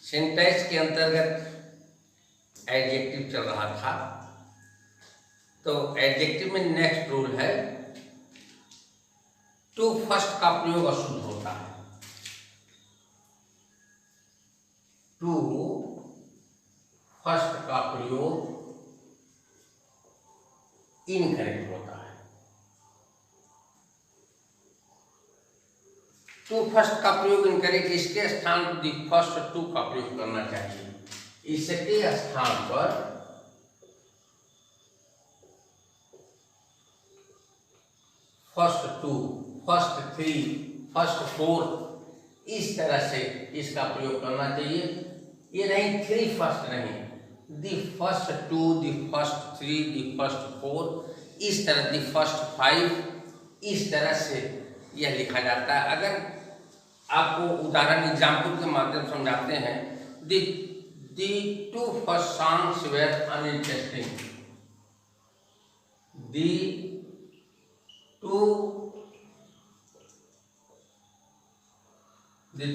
Syntax के अंतर्गत adjective चल रहा था, तो एडजेक्टिव में नेक्स्ट रूल है टू फर्स्ट का प्रयोग अशुद्ध होता है। टू फर्स्ट का प्रयोग इनकरेक्ट होता है। टू फर्स्ट का प्रयोग इनकरेक्ट, इसके स्थान पर दी फर्स्ट टू का प्रयोग करना चाहिए। इसके स्थान पर first two, first three, first four, इस तरह से इसका प्रयोग करना चाहिए। ये नहीं थ्री फर्स्ट नहीं, the first two, the first three, the first four, इस तरह दी फर्स्ट फाइव, इस तरह से यह लिखा जाता है। अगर आपको उदाहरण एग्जाम्पल के माध्यम से समझाते हैं, the two first songs were uninteresting. The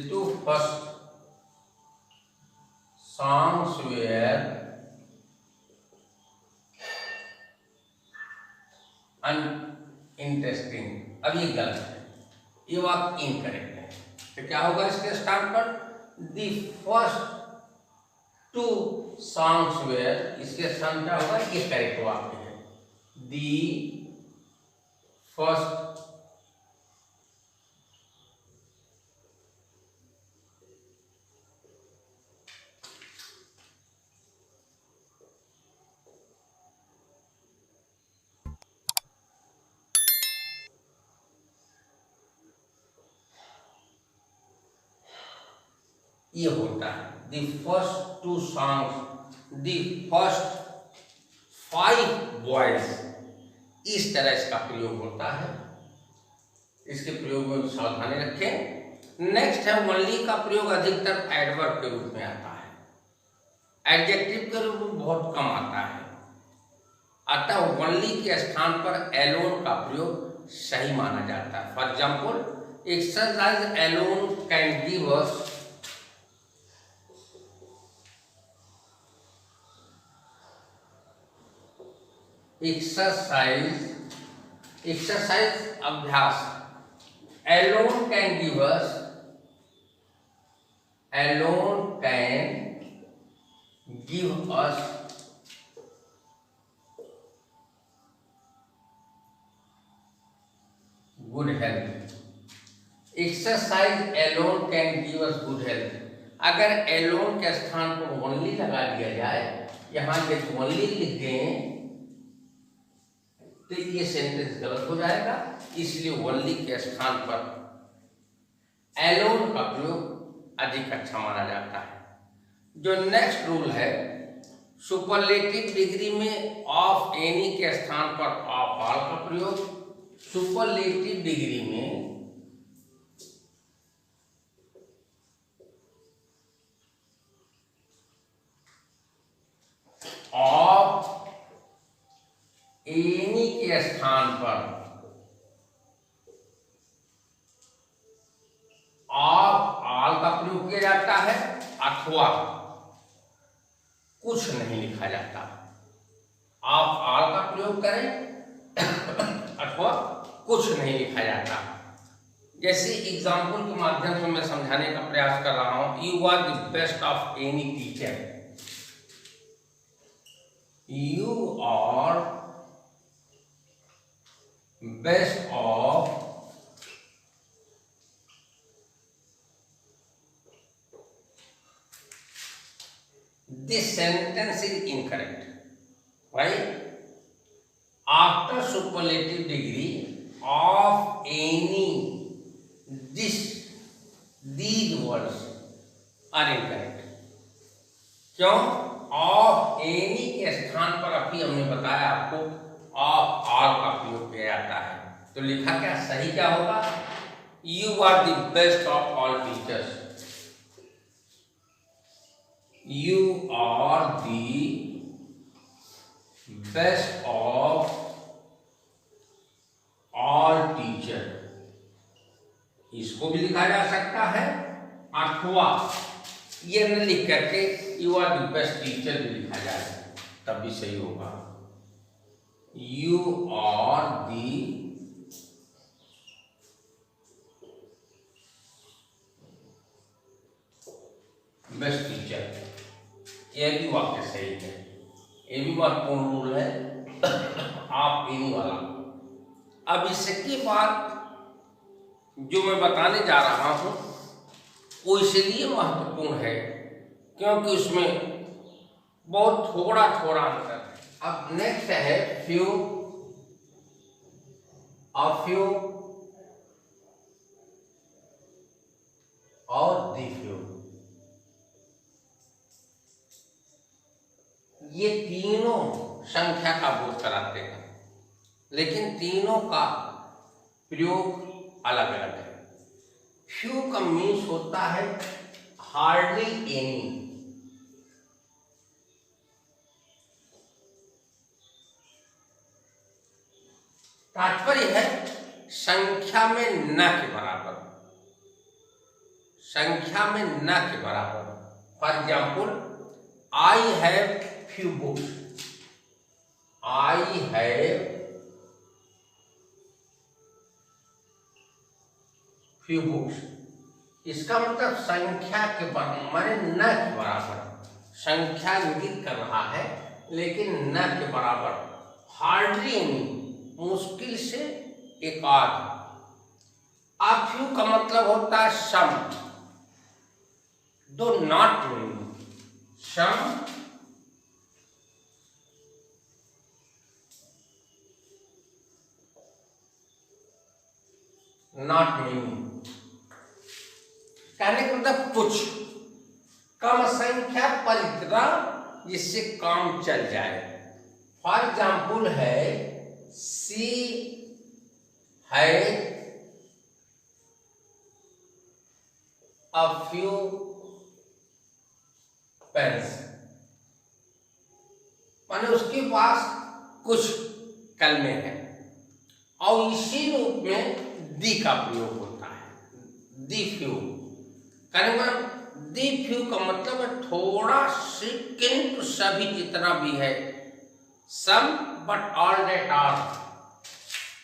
two first songs were uninteresting। अब ये गलत है, ये वाक्य इनकरेक्ट है। तो क्या होगा इसके स्थान पर? The first two songs were, इसके स्थान क्या होगा? ये करेक्ट वाक्य है। दी फर्स्ट ये होता है the first two songs, the first five boys, इस तरह इसका प्रयोग होता है। इसके प्रयोग में सावधानी रखें। नेक्स्ट है ओनली का प्रयोग अधिकतर एडवर्ब के रूप में आता है, एडजेक्टिव के रूप में बहुत कम आता है। अतः ओनली के स्थान पर एलोन का प्रयोग सही माना जाता है। For example, exercise alone can give us exercise अभ्यास, alone can give us, alone can give us good health. Exercise alone can give us good health. अगर एलोन के स्थान पर ओनली लगा दिया जाए, यहां यदि ओनली लिख दें तो ये सेंटेंस गलत हो जाएगा। इसलिए ओनली के स्थान पर एलोन का प्रयोग अधिक अच्छा माना जाता है। जो नेक्स्ट रूल है, सुपरलेटिव डिग्री में ऑफ एनी के स्थान पर ऑफ ऑल का प्रयोग। सुपरलेटिव डिग्री में ऑफ एनी के स्थान पर ऑफ ऑल का प्रयोग किया जाता है, अथवा कुछ नहीं लिखा जाता। ऑफ ऑल का प्रयोग करें अथवा कुछ नहीं लिखा जाता। जैसे एग्जाम्पल के माध्यम से मैं समझाने का प्रयास कर रहा हूं, you are the best of any teacher. You are best of this sentence is incorrect. Why? After superlative degree of any, these words are incorrect. क्यों? ऑफ एनी के स्थान पर अभी हमने बताया आपको ऑफ ऑल का प्रयोग किया जाता है। तो लिखा क्या सही क्या होगा? You are the best of all teachers. You are the best of all teacher, इसको भी लिखा जा सकता है। अथवा ये ये न लिख करके you are the best teacher भी लिखा जाए तब भी सही होगा। You are the best teacher, यह भी वाक्य सही है, ये भी महत्वपूर्ण रूल है आप एनी वाला। अब इसके बाद जो मैं बताने जा रहा हूं वो इसलिए महत्वपूर्ण है क्योंकि उसमें बहुत थोड़ा थोड़ा अंतर है। अब नेक्स्ट है फ्यू, अ फ्यू और दी फ्यू। ये तीनों संख्या का बोध कराते हैं लेकिन तीनों का प्रयोग अलग अलग है। फ्यू का मीन्स होता है हार्डली एनी, तात्पर्य है संख्या में न के बराबर, संख्या में न के बराबर। For example I have few books, I have few books, इसका मतलब संख्या के बराबर माने न के बराबर, संख्या इंगित कर रहा है लेकिन न के बराबर। हार्डली एनी, मुश्किल से एक आध। आ फ्यू का मतलब होता है some, do not meaning, some not meaning. कहने का मतलब कुछ कम संख्या पर इतना जिससे काम चल जाए। फॉर एग्जाम्पल है सी है अ फ्यू पेन्स, माने उसके पास कुछ कलमे हैं और इसी रूप में दी का प्रयोग होता है, दी फ्यू। दी फ्यू का मतलब है थोड़ा सी, किंतु सभी जितना भी है, some but all that are,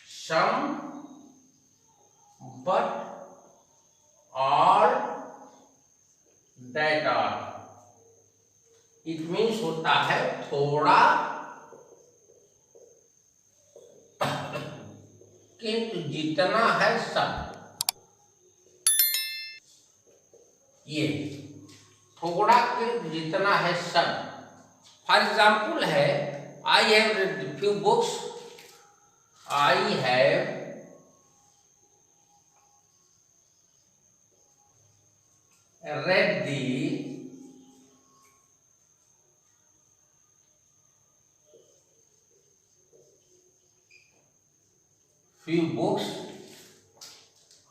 some but all that are. It means होता है थोड़ा किंतु जितना है सब, ये थोड़ा किंतु जितना है सब। फॉर एग्जाम्पल है I have read few books, I have read the few books,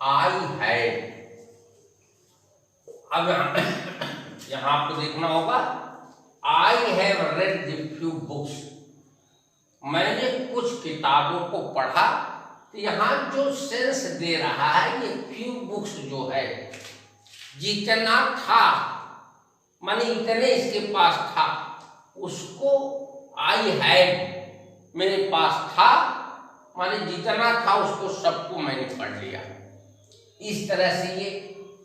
I have. अब यहां आपको देखना होगा I have read the few books, मैंने कुछ किताबों को पढ़ा। तो यहां जो सेंस दे रहा है ये फ्यू बुक्स जो है, जितना था माने इतने इसके पास था, उसको आई हैव मेरे पास था माने जितना था उसको सबको मैंने पढ़ लिया। इस तरह से ये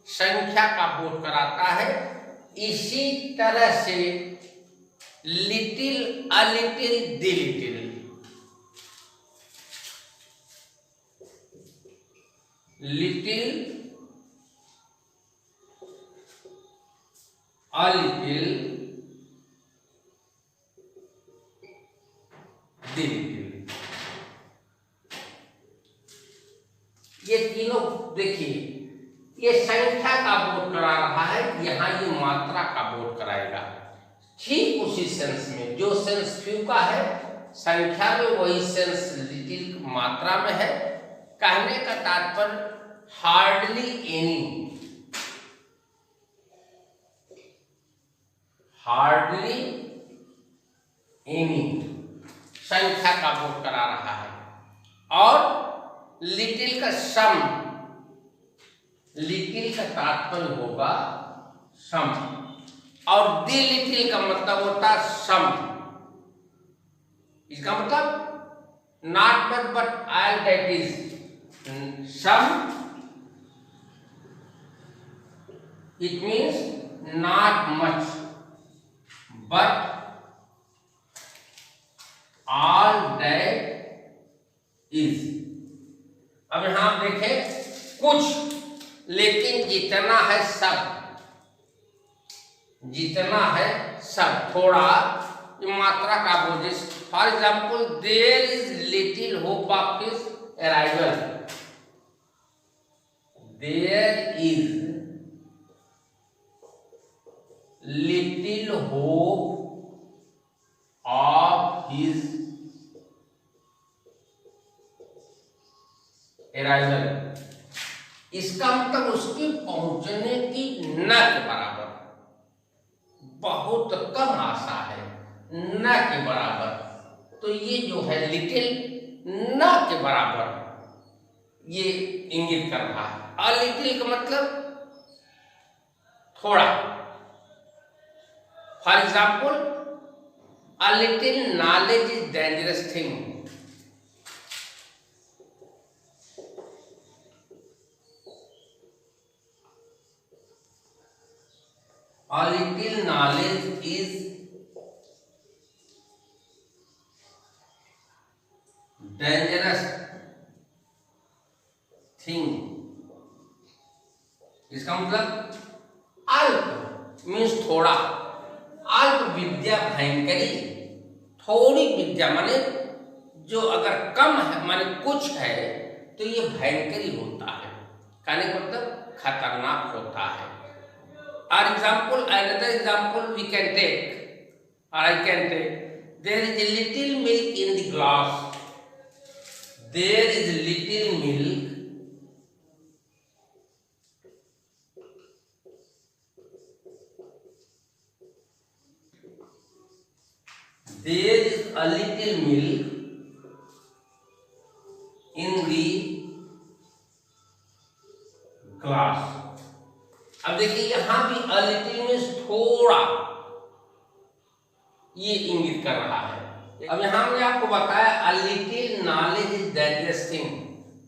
संख्या का बोध कराता है। इसी तरह से little, a little, the little, little, a little, the little, ये तीनों देखिए ये संख्या का बोध करा रहा है, यहाँ ये मात्रा का बोध कराएगा। ठीक उसी सेंस में जो सेंस फ्यू का है संख्या में, वही सेंस लिटिल मात्रा में है। कहने का तात्पर्य हार्डली एनी, हार्डली एनी संख्या का बोध करा रहा है। और लिटिल का सम, लिटिल का तात्पर्य होगा सम, और द लिटिल का मतलब होता है सम। इसका मतलब not much but all that is some, it means not much but all that is. अब यहां आप देखें कुछ, लेकिन जितना है सब, जितना है सब, थोड़ा, ये मात्रा का बोझ। For example there is little hope of his arrival, there is little hope of his arrival. इसका मतलब उसके पहुंचने की न के बराबर, बहुत कम आशा है, न के बराबर। तो ये जो है लिटिल, न के बराबर, ये इंगित कर रहा है। अ लिटिल का मतलब थोड़ा। For example a little knowledge is dangerous thing. A little knowledge is dangerous thing। इसका मतलब अल्प मीन्स थोड़ा, अल्प विद्या भयंकरी। थोड़ी विद्या माने जो अगर कम है माने कुछ है तो ये भयंकरी होता है, कहने का मतलब खतरनाक होता है। For example, another example we can take, or I can take, there is a little milk in the glass. There is little milk there is a little milk in the glass। अब देखिए यहां भी a little means थोड़ा, ये इंगित कर रहा है। अब यहां हमने आपको बताया a little knowledge is dangerous thing,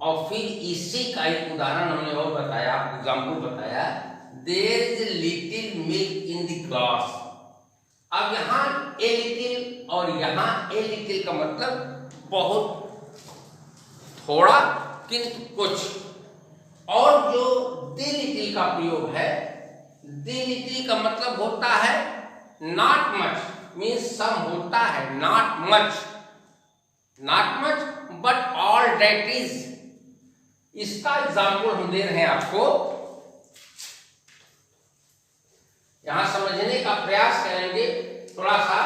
और फिर इसी का एक उदाहरण हमने और बताया, आपको एग्जाम्पल बताया, there is little milk in the glass. अब यहां ए लिटिल और यहां ए लिटिल का मतलब बहुत थोड़ा किंतु कुछ। और जो द लिटिल का प्रयोग है, द लिटिल का मतलब होता है नॉट मच मीन्स सम होता है, not much, not much but all that is. इसका एग्जाम्पल हम दे रहे हैं आपको, यहां समझने का प्रयास करेंगे थोड़ा सा।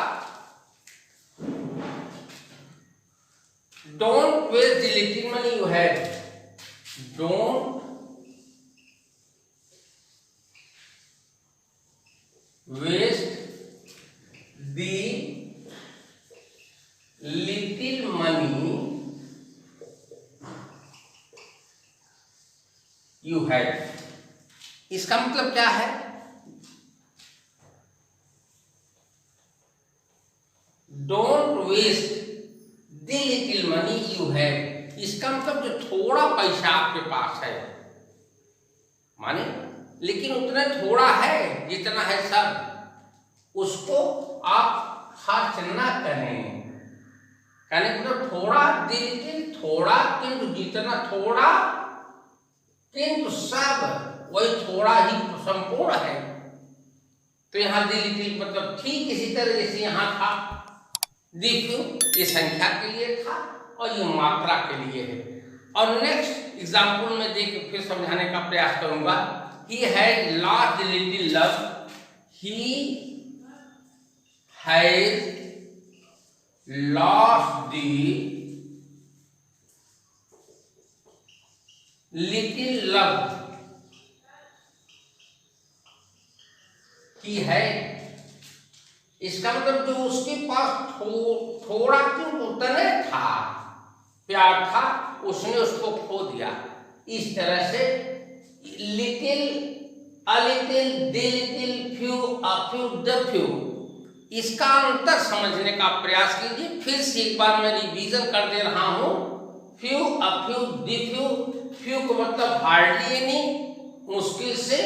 Don't waste the little money you have, don't waste the little money you have। इसका मतलब क्या है? Don't waste the little money you have। इसका मतलब जो थोड़ा पैसा आपके पास है, माने लेकिन उतना थोड़ा है जितना है सब, उसको आप खर्च ना करें। कहने मतलब थोड़ा दिल थोड़ा किंतु जितना थोड़ा किंतु सब वही थोड़ा ही संपूर्ण है। तो यहाँ दिल मतलब ठीक इसी तरह जैसे यहाँ था, देखो ये संख्या के लिए था और ये मात्रा के लिए है। और नेक्स्ट एग्जाम्पल में देख फिर समझाने का प्रयास करूंगा। He had lost the little love, he has lost the little love he had। इसका मतलब जो उसके पास थोड़ा क्यों उतने था प्यार था, उसने उसको खो दिया। इस तरह से little a little, the little, few, a few, the few, इसका अंतर समझने का प्रयास कीजिए। फिर से एक बार मैं रिवीजन कर दे रहा हूं। Few, a few, the few, few को मतलब हार्डली एनी, मुश्किल से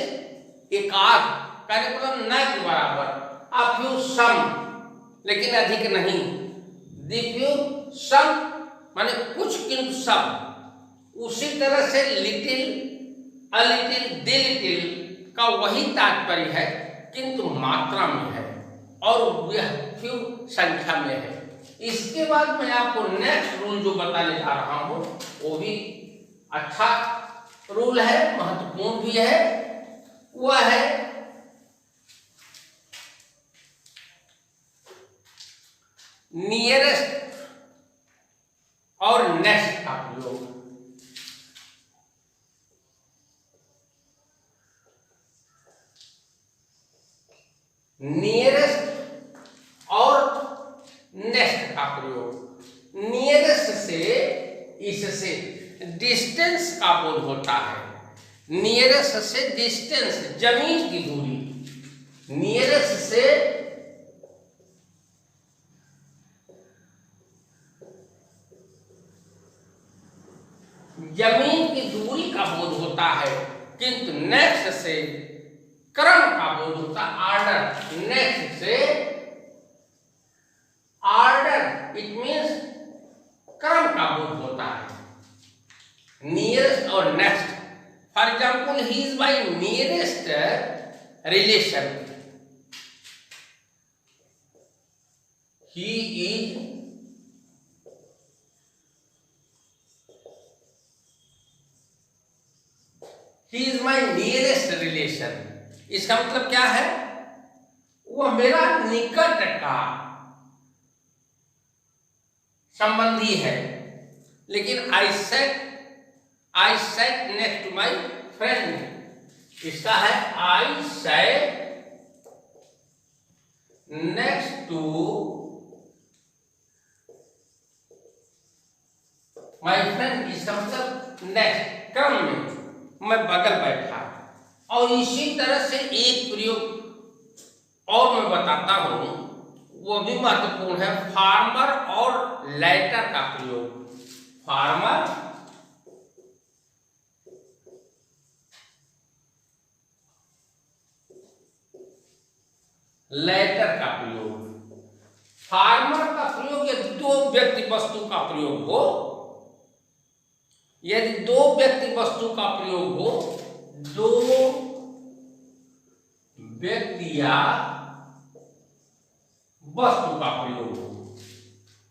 एक आध, कहने का मतलब न के बराबर। अ फ्यू सम, लेकिन अधिक नहीं। द फ्यू सम माने कुछ किंतु सब। उसी तरह से little, a little, the little का वही तात्पर्य है किंतु मात्रा में है और यह फ्यू संख्या में है। इसके बाद मैं आपको नेक्स्ट रूल जो बताने जा रहा हूं वो भी अच्छा रूल है, महत्वपूर्ण भी है। वह है नियरेस्ट और नेक्स्ट का प्रयोग। नियरेस्ट और नेक्स्ट का प्रयोग। नियरेस्ट से, इससे डिस्टेंस का बोध होता है। नियरेस्ट से डिस्टेंस, जमीन की दूरी। नियरेस्ट से जमीन की दूरी का बोध होता है, किंतु नेक्स्ट से क्रम का बोध होता है, ऑर्डर। नेक्स्ट से ऑर्डर, इट मीन्स क्रम का बोध होता है। नियरेस्ट और next, for example he is my nearest relation, he is my nearest relation. इसका मतलब क्या है? वह मेरा निकट का संबंधी है। लेकिन I set next to my friend, इसका है I set next to my friend. इसका मतलब नेक्स्ट, क्रम में मैं बगल बैठा। और इसी तरह से एक प्रयोग और मैं बताता हूं, वो भी महत्वपूर्ण है, फार्मर और लेटर का प्रयोग। फार्मर लेटर का प्रयोग। फार्मर का प्रयोग यदि दो व्यक्ति वस्तु का प्रयोग हो, यदि दो व्यक्ति वस्तु का प्रयोग हो, दो व्यक्ति या वस्तु का प्रयोग हो,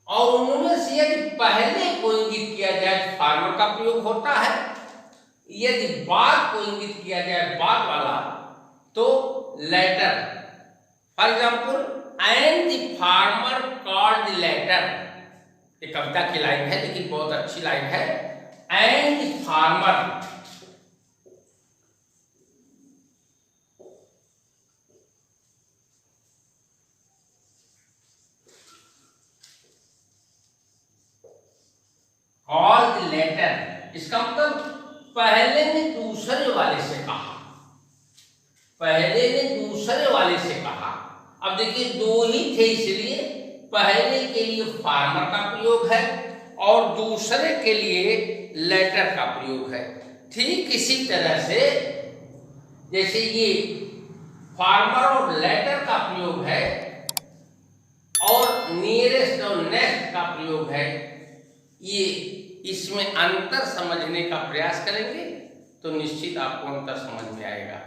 और उनमें से यदि पहले को इंगित किया जाए फार्मर का प्रयोग होता है, यदि बाद को इंगित किया जाए बाद वाला तो letter. For example, and the farmer called the letter, ये कविता की लाइन है लेकिन बहुत अच्छी लाइन है। And the farmer call the letter, इसका मतलब पहले ने दूसरे वाले से कहा, पहले ने दूसरे वाले से कहा। अब देखिए दो ही थे, इसलिए पहले के लिए फार्मर का प्रयोग है और दूसरे के लिए लेटर का प्रयोग है। ठीक इसी तरह से जैसे ये फार्मर और लेटर का प्रयोग है और नियरेस्ट और नेक्स्ट का प्रयोग है, ये इसमें अंतर समझने का प्रयास करेंगे तो निश्चित आपको अंतर समझ में आएगा।